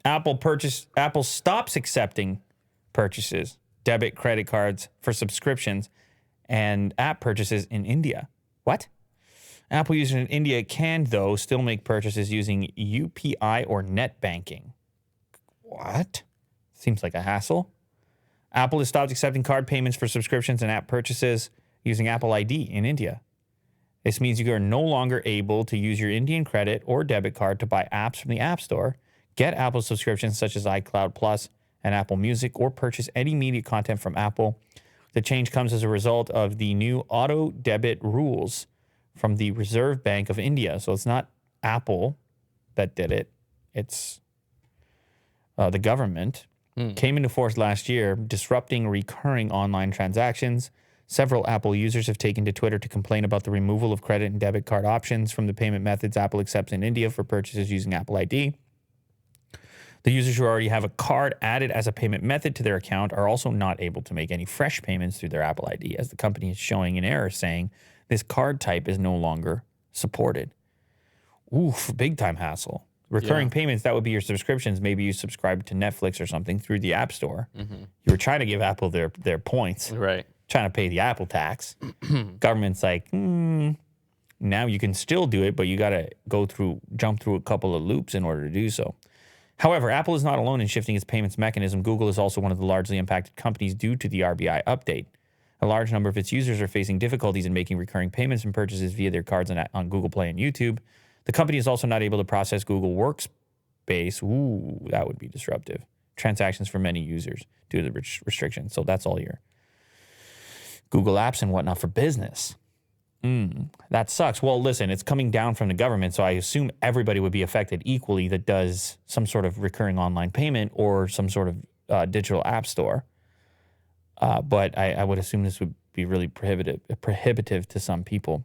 Apple stops accepting purchases, debit, credit cards for subscriptions, and app purchases in India. What? Apple users in India can, though, still make purchases using UPI or net banking. What? Seems like a hassle. Apple has stopped accepting card payments for subscriptions and app purchases using Apple ID in India. This means you are no longer able to use your Indian credit or debit card to buy apps from the App Store, get Apple subscriptions such as iCloud Plus and Apple Music, or purchase any media content from Apple. The change comes as a result of the new auto debit rules from the Reserve Bank of India. So it's not Apple that did it. It's the government. Came into force last year, disrupting recurring online transactions. Several Apple users have taken to Twitter to complain about the removal of credit and debit card options from the payment methods Apple accepts in India for purchases using Apple ID. The users who already have a card added as a payment method to their account are also not able to make any fresh payments through their Apple ID, as the company is showing an error saying this card type is no longer supported. Oof, big time hassle. Recurring payments, that would be your subscriptions. Maybe you subscribe to Netflix or something through the App Store. You were trying to give Apple their points. Right. Trying to pay the Apple tax. Government's like, now you can still do it, but you got to jump through a couple of loops in order to do so. However, Apple is not alone in shifting its payments mechanism. Google is also one of the largely impacted companies due to the RBI update. A large number of its users are facing difficulties in making recurring payments and purchases via their cards on Google Play and YouTube. The company is also not able to process Google Workspace. Ooh, that would be disruptive. Transactions for many users due to the restrictions. So that's all your Google Apps and whatnot for business. That sucks. Well, listen, it's coming down from the government, so I assume everybody would be affected equally that does some sort of recurring online payment or some sort of digital app store. But I would assume this would be really prohibitive to some people.